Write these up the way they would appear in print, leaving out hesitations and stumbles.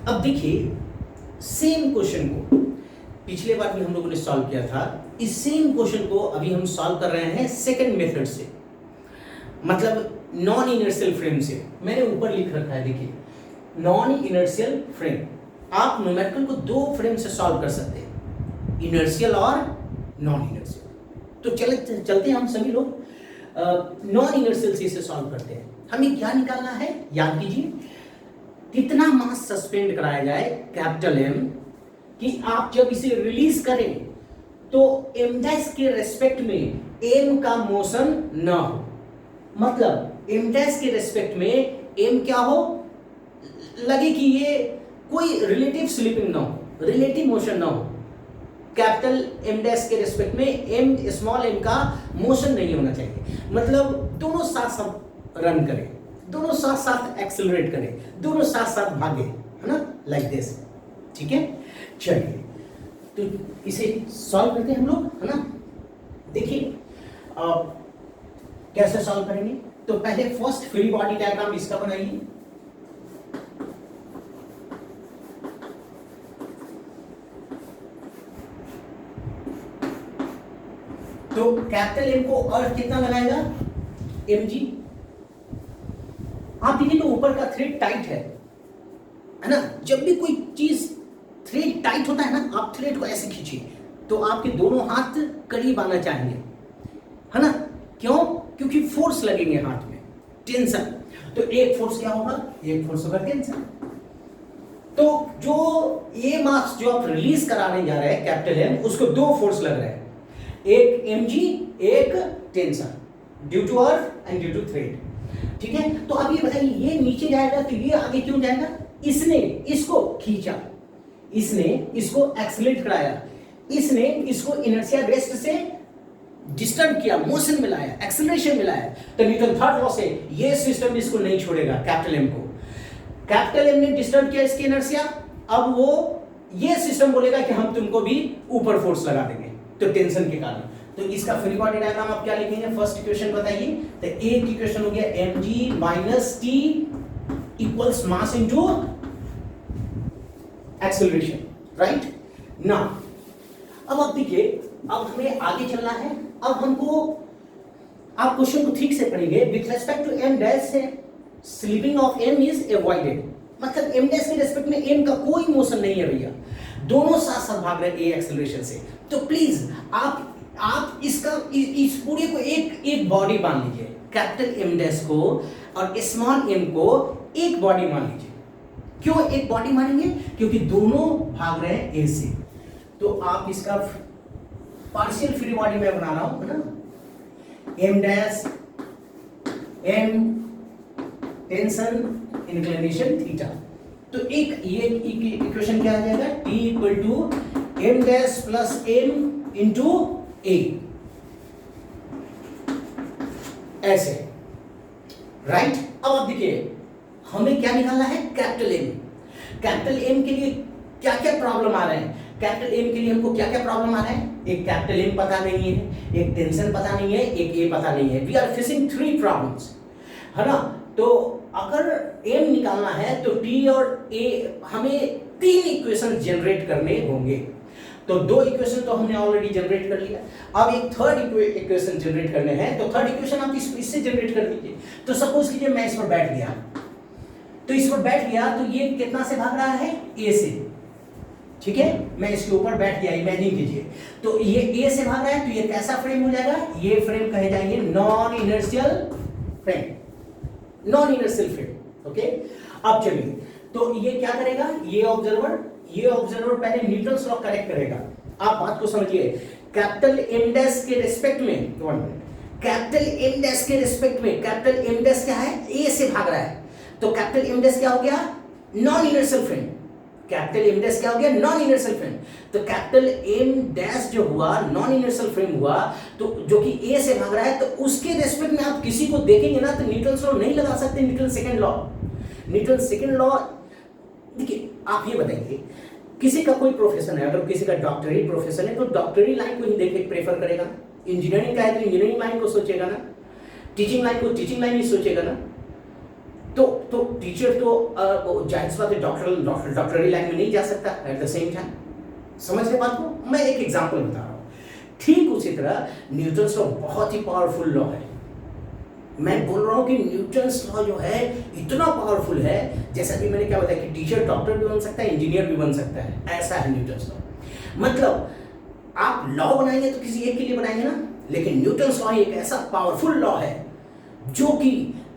अब देखिए same question को पिछले बार भी हम लोगों ने सॉल्व किया था, इस सेम क्वेश्चन को अभी हम सॉल्व कर रहे हैं सेकंड मेथड से, मतलब नॉन इनर्शियल फ्रेम से। मैंने ऊपर लिख रखा है, देखिए नॉन इनर्शियल फ्रेम। आप न्यूमेरिकल को दो फ्रेम से सॉल्व कर सकते हैं, इनर्शियल और नॉन इनर्शियल। तो चलते हैं हम सभी लोग नॉन इनर्शियल से इसे सॉल्व करते हैं। हमें क्या निकालना है, याद कीजिए, कितना मास सस्पेंड कराया जाए कैपिटल एम, कि आप जब इसे रिलीज करें तो एम डैश के रेस्पेक्ट में एम का मोशन ना हो, मतलब एम डैश के रेस्पेक्ट में एम क्या हो, लगे कि ये कोई रिलेटिव स्लिपिंग ना हो, रिलेटिव मोशन ना हो। कैपिटल एम डैश के रेस्पेक्ट में एम स्मॉल एम का मोशन नहीं होना चाहिए, मतलब दोनों साथ साथ रन करें, दोनों साथ साथ एक्सेलरेट करें, दोनों साथ साथ भागे, है ना, लाइक दिस। ठीक है, चलिए तो इसे सॉल्व करते हैं हम लोग, है ना। देखिए कैसे सॉल्व करेंगे, तो पहले फर्स्ट फ्री बॉडी डायग्राम इसका बनाइए। तो कैपिटल एम को अर्थ कितना लगाएगा, एम जी। आप देखिए तो ऊपर का थ्रेड टाइट है ना। जब भी कोई चीज थ्रेड टाइट होता है ना, आप थ्रेड को ऐसे खींचिए तो आपके दोनों हाथ करीब आना चाहिए, है ना। क्यों, क्योंकि फोर्स लगेंगे हाथ में, टेंशन। तो एक फोर्स क्या होगा, एक फोर्स होगा टेंशन। तो जो ये मास जो आप रिलीज कराने जा रहे हैं कैपिटल एम, उसको दो फोर्स लग रहे हैं, एक mg एक tension, due to earth and due to thread. ठीक है, तो अब ये बताइए, ये नीचे जाएगा तो ये आगे क्यों जाएगा, इसने इसको खींचा, इसने इसको एक्सेलरेट कराया, इसने इसको इनर्शिया रेस्ट से डिस्टर्ब किया, मोशन में लाया, एक्सेलरेशन में लाया। तो न्यूटन थर्ड लॉ से ये सिस्टम इसको नहीं छोड़ेगा, कैपिटल एम को। कैपिटल एम ने डिस्टर्ब किया इसकी इनर्शिया, अब वो ये सिस्टम बोलेगा कि हम तुमको भी ऊपर फोर्स लगा देंगे, तो टेंशन के कारण। तो इसका फ्री बॉडी डायग्राम आप क्या लिखेंगे, फर्स्ट इक्वेशन बताइए। तो एक इक्वेशन हो गया mg minus T equals mass into acceleration, right ना। अब आप देखिए, अब हमें आगे चलना है। अब हमको, आप क्वेश्चन को ठीक से पढ़ेंगे। With respect to M dash से slipping of M is avoided, मतलब एम डैश के रेस्पेक्ट में एम का कोई मोशन नहीं है भैया, दोनों साथ साथ भाग रहे हैं ए एक्सेलरेशन से। तो प्लीज आप इसका इस पूरे को एक बॉडी मान लीजिए, कैपिटल एम डैश को और स्मॉल एम को एक बॉडी मान लीजिए। क्यों एक बॉडी मानेंगे, क्योंकि दोनों भाग रहे हैं ए से। तो आप इसका पार्शियल फ्री बॉडी में बना रहा हूं, है ना। M dash M tension inclination theta, तो एक ये इक्वेशन क्या आ जाएगा, T equal to M dash plus M into A, ऐसे, राइट। अब आप देखिए हमें क्या निकालना है, कैपिटल एम। कैपिटल एम के लिए क्या क्या प्रॉब्लम आ रहे हैं, कैपिटल एम के लिए हमको क्या क्या प्रॉब्लम आ रहा है, एक कैपिटल एम पता नहीं है, एक टेंशन पता नहीं है, एक ए पता नहीं है। वी आर फेसिंग 3 प्रॉब्लम्स, है ना। तो अगर m निकालना है तो t और a हमें 3 इक्वेशन जनरेट करने होंगे। तो 2 इक्वेशन तो हमने ऑलरेडी जनरेट कर लिया, अब एक थर्ड इक्वेशन जनरेट करने हैं। तो थर्ड इक्वेशन आप इससे जनरेट कर दीजिए। तो सपोज कीजिए मैं इस पर बैठ गया, तो इस पर बैठ गया तो ये कितना से भाग रहा है, a से। ठीक है, मैं इसके ऊपर बैठ गया, इमेजिन कीजिए। तो ये a से भाग रहा है, तो ये कैसा फ्रेम हो जाएगा, ये फ्रेम कहे जाएंगे non inertial frame, non inertial frame. Okay, अब चलिए, तो ये क्या करेगा, ये ऑब्जर्वर पहले न्यूटन्स लॉ करेक्ट करेगा। आप बात को समझिए, कैपिटल एम डैश के रिस्पेक्ट में, कैपिटल एम डैश के रिस्पेक्ट में, कैपिटल एम डैश क्या है, ए से भाग रहा है, तो कैपिटल एम डैश क्या हो गया, non inertial frame. Capital M dash क्या हो गया, नॉन इनर्शियल फ्रेम। तो कैपिटल एम डैश जो हुआ नॉन इनर्शियल फ्रेम हुआ, तो जो कि ए से भाग रहा है, तो उसके रेस्पेक्ट में आप किसी को देखेंगे ना तो न्यूटन्स लॉ नहीं लगा सकते, Newton second law. Newton second law, देखिए आप ये बताइए, किसी का कोई प्रोफेशन है, अगर किसी का डॉक्टरी प्रोफेशन है तो डॉक्टरी लाइन को ही देख प्रेफर करेगा, इंजीनियरिंग का है तो इंजीनियरिंग लाइन को सोचेगा ना, टीचिंग लाइन को टीचिंग लाइन ही सोचेगा ना। तो टीचर तो जाहिर सी बात है डॉक्टरी लाइन में नहीं जा सकता एट द सेम टाइम। समझ रहे बात को? मैं एक एग्जांपल बता रहा हूँ। ठीक उसी तरह न्यूटन्स लॉ बहुत ही पावरफुल लॉ है। मैं बोल रहा हूँ कि न्यूटन्स लॉ जो है इतना पावरफुल है, जैसा कि मैंने क्या बताया कि टीचर डॉक्टर भी बन सकता है, इंजीनियर भी बन सकता है, ऐसा है न्यूटन्स लॉ। मतलब आप लॉ बनाएंगे तो किसी एक के लिए बनाएंगे ना, लेकिन न्यूटन्स लॉ एक ऐसा पावरफुल लॉ है जो कि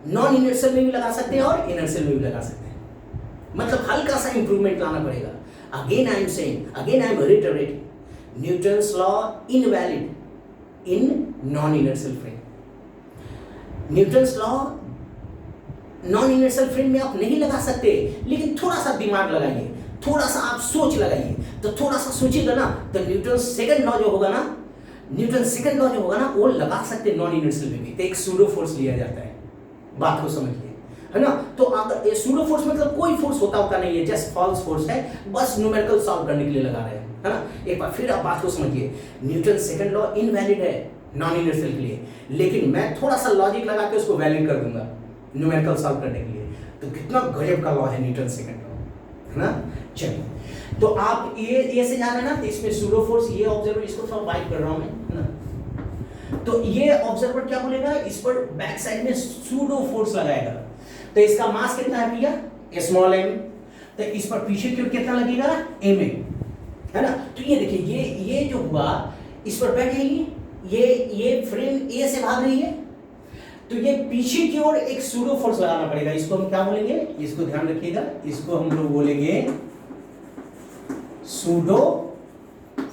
नॉन इनर्शियल में भी लगा सकते हैं और इनर्शियल में भी लगा सकते हैं। मतलब हल्का सा इंप्रूवमेंट लाना पड़ेगा। Again I am saying, again I am reiterating, Newton's law invalid in non inertial frame. Newton's law non inertial frame में आप नहीं लगा सकते, लेकिन थोड़ा सा दिमाग लगाइए, थोड़ा सा आप सोच लगाइए, तो थोड़ा सा सोचिएगा ना, तो न्यूटन सेकंड लॉ जो होगा ना, वो लगा सकते नॉन इनर्शियल में भी। तो एक सूडो फोर्स लिया जाता है, बात को समझिए, है ना। तो अगर सूडो फोर्स मतलब कोई फोर्स होता नहीं है, जस्ट फॉल्स फोर्स है, बस न्यूमेरिकल सॉल्व करने के लिए लगा रहे हैं, है ना। एक बार फिर आप बात को समझिए, न्यूटन सेकंड लॉ इनवैलिड है नॉन इनर्शियल के लिए, लेकिन मैं थोड़ा सा लॉजिक लगा के उसको वैलिड कर दूंगा न्यूमेरिकल सॉल्व करने के लिए। तो कितना गजब का लॉ है न्यूटन सेकंड लॉ, है ना। चलिए, तो आप ये से जाना ना, तो इसमें सूडो फोर्स, ये ऑब्जर्वर इसको थोड़ा वाइट कर रहा हूं मैं, है ना। तो ये ऑब्जर्वर क्या बोलेगा, इस पर बैक साइड में सूडो फोर्स लगाएगा। तो इसका मास कितना है भैया, स्मॉल m। तो इस पर पीछे की ओर कितना लगेगा, ma, है ना। तो ये देखिए, ये जो हुआ इस पर बैठ जाएगी, ये फ्रेम A से भाग रही है, तो ये पीछे की ओर एक सूडो फोर्स लगाना पड़ेगा। इसको हम क्या बोलेंगे, इसको ध्यान रखिएगा, इसको हम लोग बोलेंगे सूडो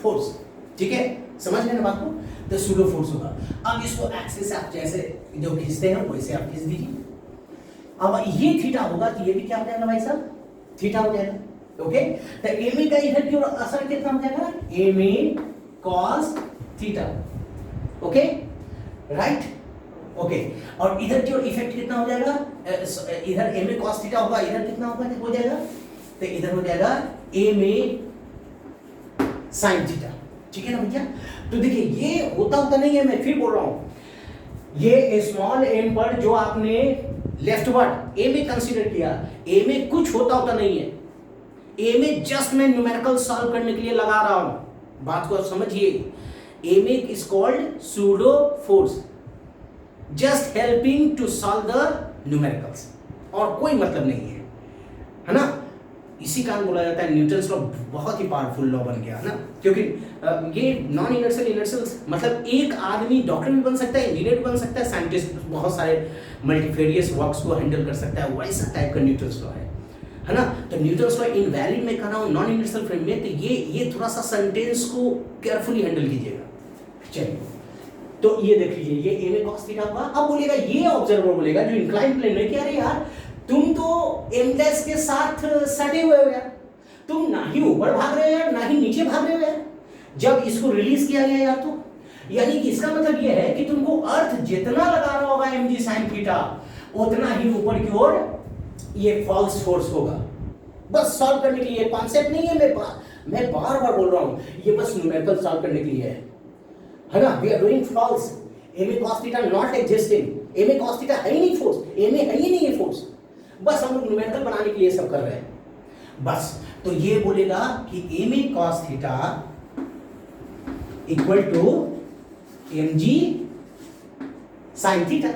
फोर्स। ठीक है, समझ लेना बात को। तो सूडो फोर्स होगा। अब इसको एक्सिस आप जैसे जो खींचते हैं वैसे आप खींच दीजिए। अब ये थीटा होगा तो ये भी क्या हो जाएगा भाई साहब, थीटा हो जाएगा। ओके, तो एम का इधर की ओर असर कितना हो जाएगा, m a cos theta. Okay, right. Okay, और इधर की ओर इफेक्ट कितना हो जाएगा, इधर एम ए कॉस थीटा होगा, इधर कितना होगा हो जाएगा, तो इधर हो जाएगा एम ए साइन थीटा। ठीक है ना भैया। तो देखिए, ये होता नहीं है, मैं फिर बोल रहा हूं, ये स्मॉल एम पर जो आपने लेफ्ट वर्ड ए में कंसीडर किया, ए में कुछ होता नहीं है, ए में जस्ट मैं न्यूमेरिकल सॉल्व करने के लिए लगा रहा हूं, बात को समझिए। ए में is called pseudo force, just helping to solve the numericals, और कोई मतलब नहीं है ना। इसी कारण बोला जाता है न्यूटन्स लॉ बहुत ही पावरफुल लॉ बन गया, है ना। क्योंकि ये नॉन इनर्शियल इनर्शियल मतलब एक आदमी डॉक्टर भी बन सकता है, इंजीनियर भी बन सकता है, साइंटिस्ट बहुत सारे मल्टीफेरियस वर्क्स को हैंडल कर सकता है, वैसा टाइप का न्यूटन्स लॉ है ना। तो न्यूटन्स लॉ इनवैलिड में कर रहा हूँ नॉन इनर्शियल फ्रेम में, तो ये थोड़ा सा सेंटेंस को केयरफुली हैंडल कीजिएगा। चलिए, तो ये देख लीजिए, ये ए में cos थीटा हुआ। अब बोलेगा, ये ऑब्जर्वर बोलेगा जो इंक्लाइन प्लेन में, कि अरे यार तुम तो एम डैश के साथ सटे हुए हो यार, तुम ना ही ऊपर भाग रहे हो यार, ना ही नीचे भाग रहे हो यार, जब इसको रिलीज किया गया यार। तो यानी कि इसका मतलब ये है कि तुमको अर्थ जितना लगा रहा होगा mg sin थीटा, उतना ही ऊपर की ओर ये फॉल्स फोर्स होगा। बस सॉल्व करने के लिए, कॉन्सेप्ट नहीं है, मैं बार बार बोल रहा हूं, ये बस न्यूमेरिकल सॉल्व करने के लिए है ना। We are doing false, a में cos theta not existing, a में cos थीटा है ही नहीं फोर्स, a में है ही नहीं ये फोर्स, बस हम लोग न्यूमेरिकल बनाने के लिए सब कर रहे हैं बस। तो ये बोलेगा कि a में cos theta equal to mg sin theta,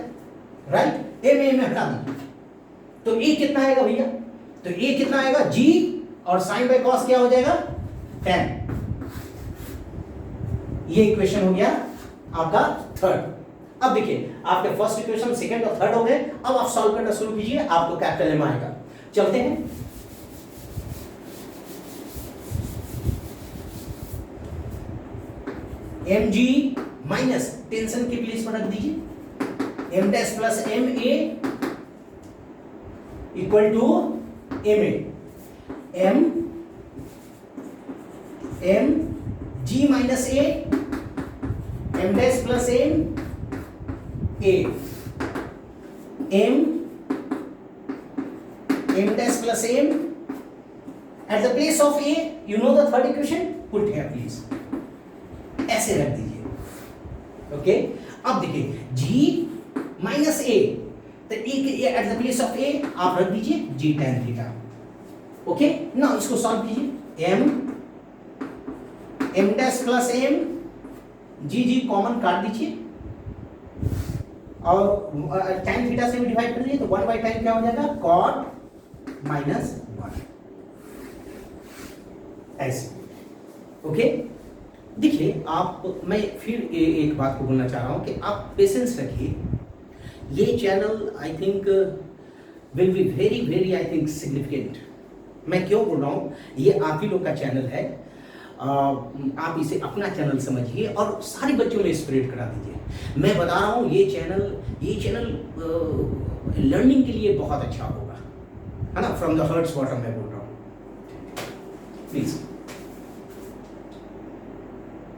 right. a में हटा दूं तो a कितना आएगा भैया, तो a कितना आएगा g, और sin बाय cos क्या हो जाएगा, tan। ये इक्वेशन हो गया आपका थर्ड। अब देखिए, आपके फर्स्ट इक्वेशन, सेकंड और थर्ड हो गए। अब आप सॉल्व करना शुरू कीजिए, आपको कैपिटल एम आएगा। चलते हैं, एम जी माइनस टेंशन की प्लेस पर रख दीजिए, m dash plus m a equal to m a, m g minus a, m dash plus m a, m dash plus m at the place of a, you know the third equation, put here please, ऐसे रख दीजिए। Okay, अब देखिए g minus a, तो a देखिए at the place of ए आप रख दीजिए जी tan थीटा। ओके ना, इसको सॉल्व कीजिए। m डैश प्लस m, जी कॉमन काट दीजिए और tan थीटा से भी डिवाइड कर दीजिए, तो 1/tan क्या हो जाएगा, cot माइनस 1, ऐसे। ओके देखिए आप, मैं फिर एक बात को बोलना चाह रहा हूं कि आप पेशेंस रखिए। ये channel I think will be very very I think significant. मैं क्यों बोल रहा हूँ, ये आप ही लोग का चैनल है, आप इसे अपना चैनल समझिए और सारे बच्चों में स्प्रेड करा दीजिए। मैं बता रहा हूँ ये चैनल लर्निंग के लिए बहुत अच्छा होगा, है ना, फ्रॉम द हार्ट्स बॉटम मैं बोल रहा हूँ, प्लीज।